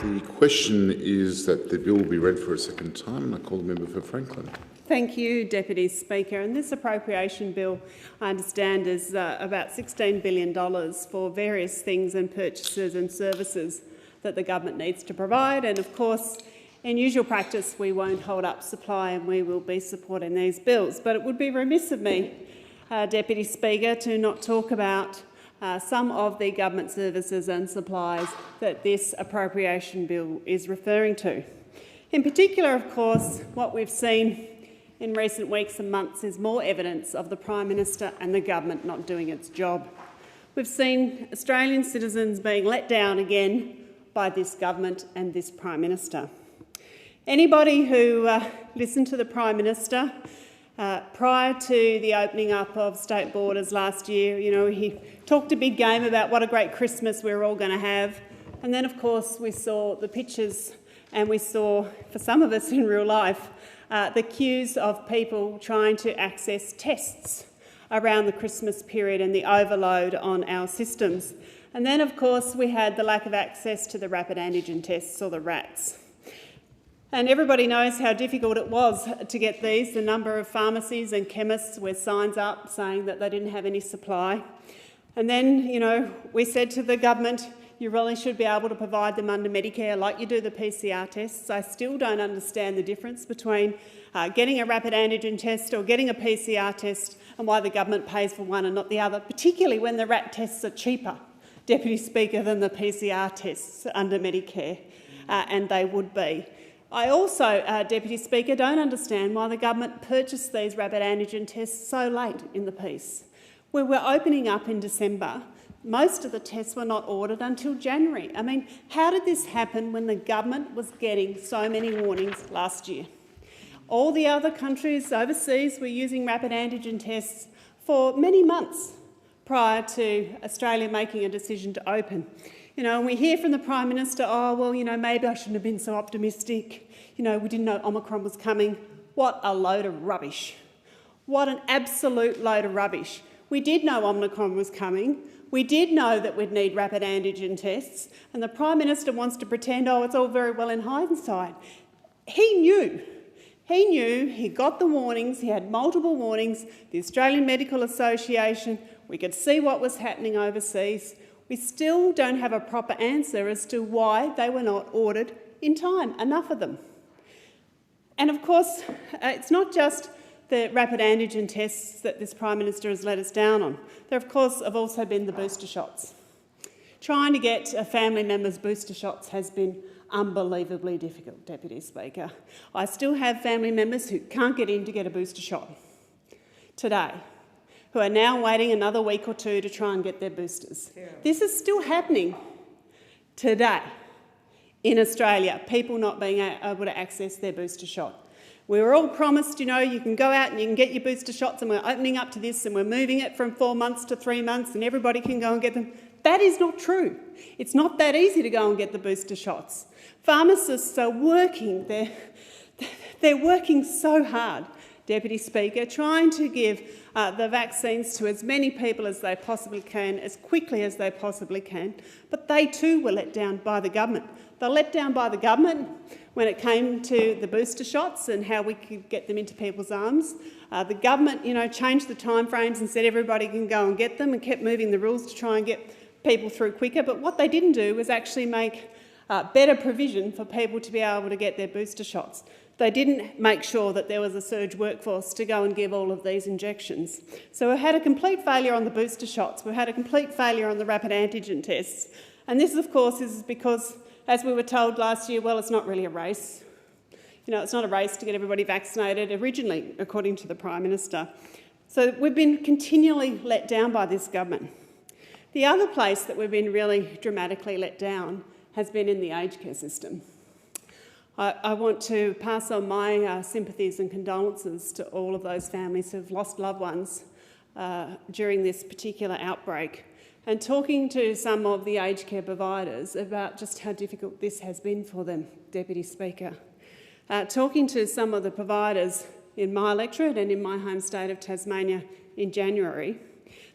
The question is that the bill be read for a second time, and I call the member for Franklin. Thank you, Deputy Speaker. And this appropriation bill, I understand, is about $16 billion for various things and purchases and services that the government needs to provide. And of course, in usual practice, we won't hold up supply and we will be supporting these bills. But it would be remiss of me, Deputy Speaker, to not talk about some of the government services and supplies that this appropriation bill is referring to. In particular, of course, what we've seen in recent weeks and months is more evidence of the Prime Minister and the government not doing its job. We've seen Australian citizens being let down again by this government and this Prime Minister. Anybody who listened to the Prime Minister prior to the opening up of state borders last year, he talked a big game about what a great Christmas we were all going to have. And then, of course, we saw the pictures and we saw, for some of us in real life, the queues of people trying to access tests around the Christmas period and the overload on our systems. And then, of course, we had the lack of access to the rapid antigen tests, or the RATs. And everybody knows how difficult it was to get these. The number of pharmacies and chemists with signs up saying that they didn't have any supply. And then, we said to the government, you really should be able to provide them under Medicare like you do the PCR tests. I still don't understand the difference between getting a rapid antigen test or getting a PCR test and why the government pays for one and not the other, particularly when the RAT tests are cheaper, Deputy Speaker, than the PCR tests under Medicare, and they would be. I also, Deputy Speaker, don't understand why the government purchased these rapid antigen tests so late in the piece. We were opening up in December. Most of the tests were not ordered until January. I mean, how did this happen when the government was getting so many warnings last year? All the other countries overseas were using rapid antigen tests for many months prior to Australia making a decision to open. And we hear from the Prime Minister, maybe I shouldn't have been so optimistic. We didn't know Omicron was coming. What a load of rubbish. What an absolute load of rubbish. We did know Omicron was coming. We did know that we'd need rapid antigen tests, and the Prime Minister wants to pretend, it's all very well in hindsight. He knew. He got the warnings. He had multiple warnings. The Australian Medical Association, we could see what was happening overseas. We still don't have a proper answer as to why they were not ordered in time, enough of them. And of course, it's not just the rapid antigen tests that this Prime Minister has let us down on. There, of course, have also been the booster shots. Trying to get family members' booster shots has been unbelievably difficult, Deputy Speaker. I still have family members who can't get in to get a booster shot today, who are now waiting another week or two to try and get their boosters. Yeah. This is still happening today in Australia, people not being able to access their booster shot. We were all promised, you can go out and you can get your booster shots, and we're opening up to this and we're moving it from 4 months to 3 months and everybody can go and get them. That is not true. It's not that easy to go and get the booster shots. Pharmacists are working. They're working so hard, Deputy Speaker, trying to give the vaccines to as many people as they possibly can, as quickly as they possibly can. But they too were let down by the government. They were let down by the government when it came to the booster shots and how we could get them into people's arms. The government, changed the timeframes and said everybody can go and get them and kept moving the rules to try and get people through quicker. But what they didn't do was actually make better provision for people to be able to get their booster shots. They didn't make sure that there was a surge workforce to go and give all of these injections. So we've had a complete failure on the booster shots. We've had a complete failure on the rapid antigen tests. And this, of course, is because, as we were told last year, it's not really a race. It's not a race to get everybody vaccinated originally, according to the Prime Minister. So we've been continually let down by this government. The other place that we've been really dramatically let down has been in the aged care system. I want to pass on my sympathies and condolences to all of those families who've lost loved ones during this particular outbreak, and talking to some of the aged care providers about just how difficult this has been for them, Deputy Speaker. Talking to some of the providers in my electorate and in my home state of Tasmania in January,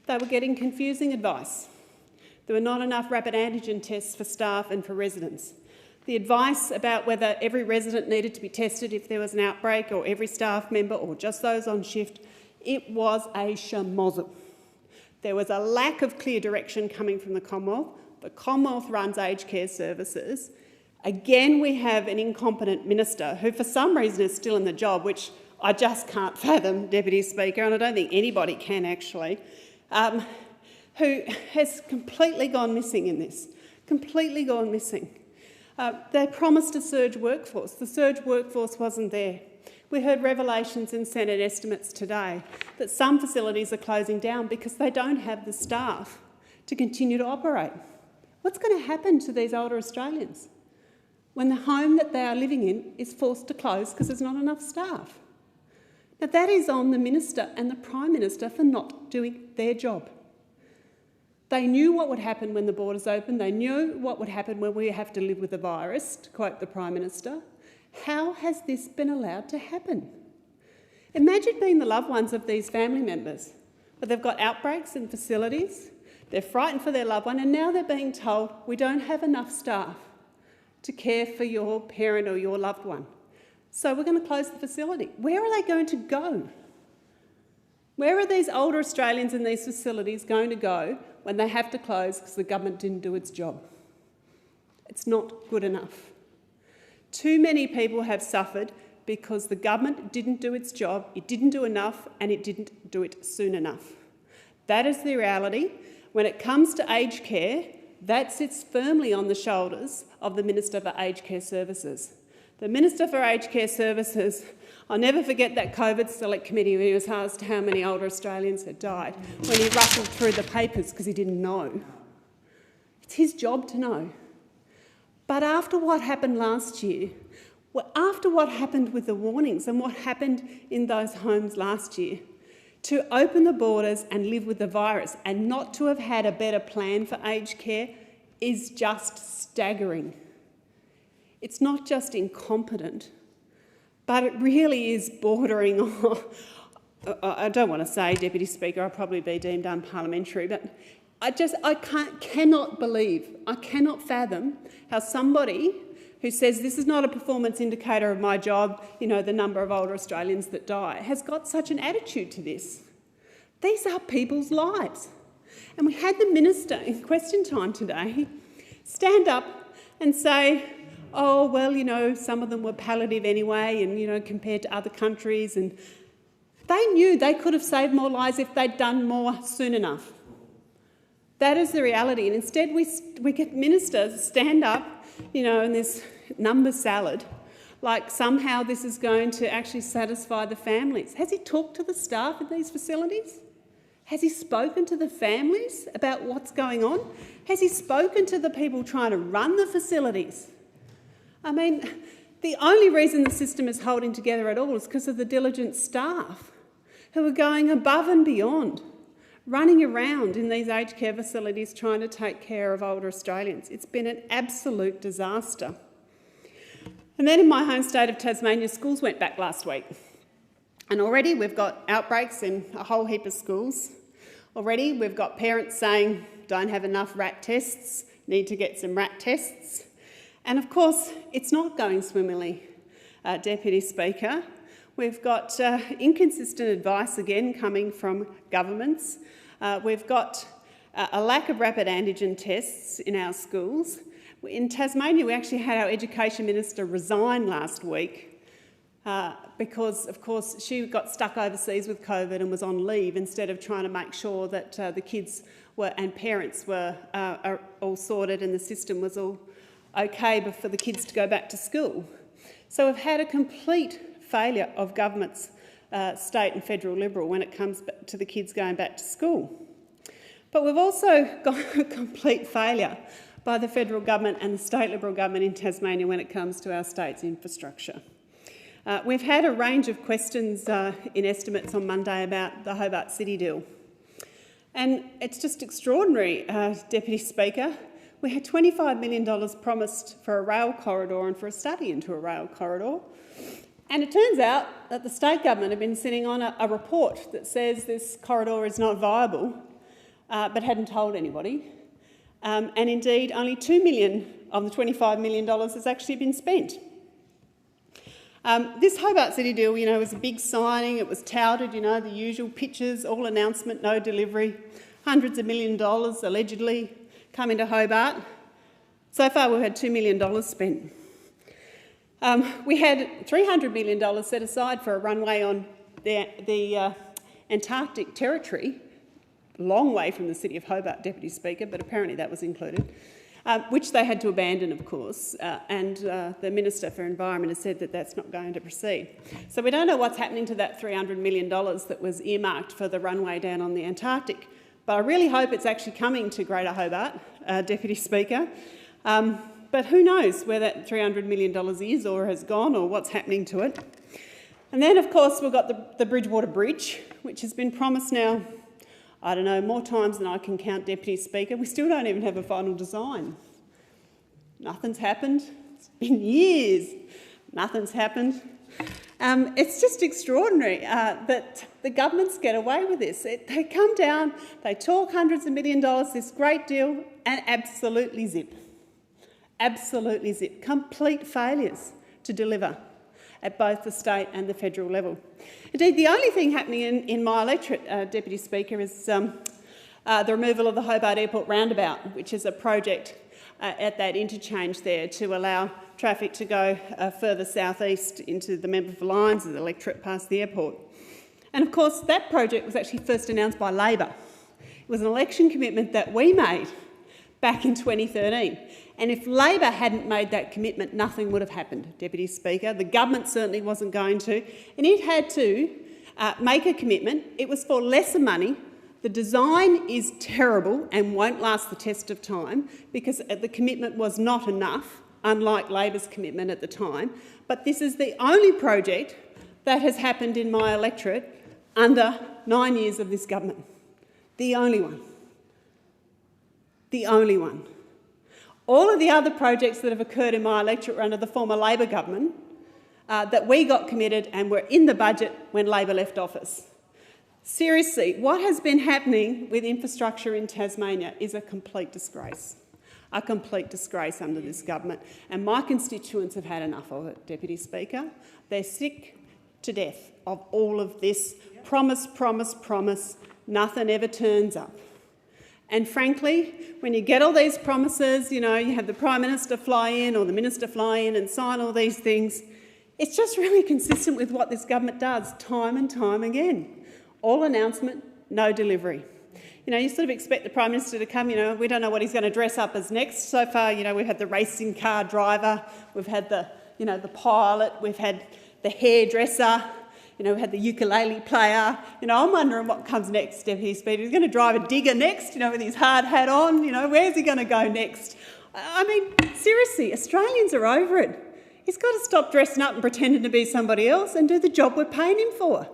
they were getting confusing advice. There were not enough rapid antigen tests for staff and for residents. the advice about whether every resident needed to be tested if there was an outbreak, or every staff member, or just those on shift, it was a schmozzle. There was a lack of clear direction coming from the Commonwealth. The Commonwealth runs aged care services. Again, we have an incompetent minister who for some reason is still in the job, which I just can't fathom, Deputy Speaker, and I don't think anybody can actually, who has completely gone missing in this, completely gone missing. They promised a surge workforce. The surge workforce wasn't there. We heard revelations in Senate estimates today that some facilities are closing down because they don't have the staff to continue to operate. What's going to happen to these older Australians when the home that they are living in is forced to close because there's not enough staff? Now, that is on the Minister and the Prime Minister for not doing their job. They knew what would happen when the borders opened. They knew what would happen when we have to live with the virus, to quote the Prime Minister. How has this been allowed to happen? Imagine being the loved ones of these family members, but they've got outbreaks in facilities, they're frightened for their loved one, and now they're being told, we don't have enough staff to care for your parent or your loved one, so we're going to close the facility. Where are they going to go? Where are these older Australians in these facilities going to go when they have to close because the government didn't do its job? It's not good enough. Too many people have suffered because the government didn't do its job, it didn't do enough, and it didn't do it soon enough. That is the reality. When it comes to aged care, that sits firmly on the shoulders of the Minister for Aged Care Services. The Minister for Aged Care Services, I'll never forget that COVID Select Committee when he was asked how many older Australians had died, when he rustled through the papers because he didn't know. It's his job to know. But after what happened last year, after what happened with the warnings and what happened in those homes last year, to open the borders and live with the virus and not to have had a better plan for aged care is just staggering. It's not just incompetent, but it really is bordering on, I don't want to say, Deputy Speaker, I'll probably be deemed unparliamentary, but I cannot believe, I cannot fathom how somebody who says this is not a performance indicator of my job, you know, the number of older Australians that die, has got such an attitude to this. These are people's lives. And we had the Minister in question time today stand up and say, oh, well, you know, some of them were palliative anyway and, you know, compared to other countries. And they knew they could have saved more lives if they'd done more soon enough. That is the reality. And instead we get ministers stand up, you know, in this number salad, like somehow this is going to actually satisfy the families. Has he talked to the staff in these facilities? Has he spoken to the families about what's going on? Has he spoken to the people trying to run the facilities? I mean, the only reason the system is holding together at all is because of the diligent staff who are going above and beyond, running around in these aged care facilities trying to take care of older Australians. It's been an absolute disaster. And then in my home state of Tasmania, schools went back last week. And already we've got outbreaks in a whole heap of schools. Already we've got parents saying, don't have enough rat tests, need to get some rat tests. And of course, it's not going swimmingly, Deputy Speaker. We've got inconsistent advice again coming from governments. We've got a lack of rapid antigen tests in our schools. In Tasmania, we actually had our Education Minister resign last week because, of course, she got stuck overseas with COVID and was on leave instead of trying to make sure that the kids and parents were all sorted and the system was all okay for the kids to go back to school. So we've had a complete failure of governments, state and federal Liberal, when it comes to the kids going back to school. But we've also got a complete failure by the federal government and the state Liberal government in Tasmania when it comes to our state's infrastructure. We've had a range of questions in estimates on Monday about the Hobart City deal. And it's just extraordinary, Deputy Speaker. We had $25 million promised for a rail corridor and for a study into a rail corridor. And it turns out that the state government have been sitting on a report that says this corridor is not viable, but hadn't told anybody. and indeed only $2 million of the $25 million has actually been spent. This Hobart City deal, was a big signing. It was touted, the usual pictures, all announcement, no delivery, hundreds of $1 million allegedly coming to Hobart. So far we've had $2 million spent. We had $300 million set aside for a runway on the Antarctic territory, long way from the City of Hobart, Deputy Speaker, but apparently that was included, which they had to abandon, of course, and the Minister for Environment has said that that's not going to proceed. So we don't know what's happening to that $300 million that was earmarked for the runway down on the Antarctic, but I really hope it's actually coming to Greater Hobart, Deputy Speaker. But who knows where that $300 million is or has gone or what's happening to it. And then, of course, we've got the Bridgewater Bridge, which has been promised now, I don't know, more times than I can count, Deputy Speaker. We still don't even have a final design. Nothing's happened. It's been years. Nothing's happened. It's just extraordinary that the governments get away with this. They come down, they talk hundreds of $1 million, this great deal, and absolutely zip. Absolutely zip. Complete failures to deliver at both the state and the federal level. Indeed, the only thing happening in my electorate, Deputy Speaker, is the removal of the Hobart Airport roundabout, which is a project at that interchange there to allow traffic to go further southeast into the member for Lyons, the electorate past the airport. And of course, that project was actually first announced by Labor. It was an election commitment that we made back in 2013. And if Labor hadn't made that commitment, nothing would have happened, Deputy Speaker. The government certainly wasn't going to. And it had to make a commitment. It was for lesser money. The design is terrible and won't last the test of time because the commitment was not enough, unlike Labor's commitment at the time. But this is the only project that has happened in my electorate under 9 years of this government. The only one. The only one. All of the other projects that have occurred in my electorate were under the former Labor government that we got committed and were in the budget when Labor left office. Seriously, what has been happening with infrastructure in Tasmania is a complete disgrace under this government. And my constituents have had enough of it, Deputy Speaker. They're sick to death of all of this promise, promise, promise. Nothing ever turns up. And frankly, when you get all these promises, you have the Prime Minister fly in or the Minister fly in and sign all these things, it's just really consistent with what this government does time and time again. All announcement, no delivery. You sort of expect the Prime Minister to come, we don't know what he's going to dress up as next. So far, we've had the racing car driver, we've had the pilot, we've had the hairdresser, we've had the ukulele player. I'm wondering what comes next, Deputy Speaker. He's going to drive a digger next, with his hard hat on. Where's he going to go next? I mean, seriously, Australians are over it. He's got to stop dressing up and pretending to be somebody else and do the job we're paying him for.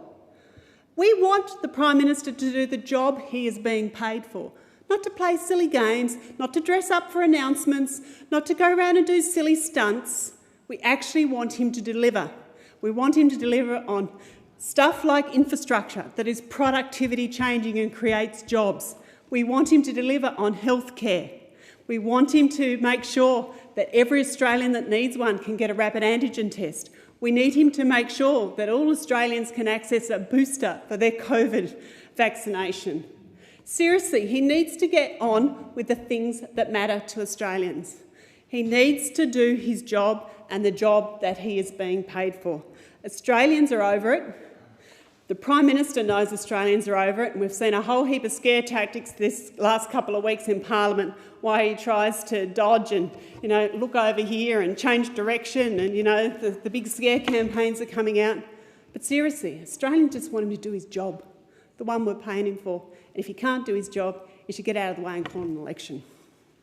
We want the Prime Minister to do the job he is being paid for, not to play silly games, not to dress up for announcements, not to go around and do silly stunts. We actually want him to deliver. We want him to deliver on stuff like infrastructure that is productivity changing and creates jobs. We want him to deliver on healthcare. We want him to make sure that every Australian that needs one can get a rapid antigen test. We need him to make sure that all Australians can access a booster for their COVID vaccination. Seriously, he needs to get on with the things that matter to Australians. He needs to do his job and the job that he is being paid for. Australians are over it. The Prime Minister knows Australians are over it, and we've seen a whole heap of scare tactics this last couple of weeks in Parliament, why he tries to dodge and, look over here and change direction and, the big scare campaigns are coming out. But seriously, Australians just want him to do his job, the one we're paying him for. And if he can't do his job, he should get out of the way and call an election.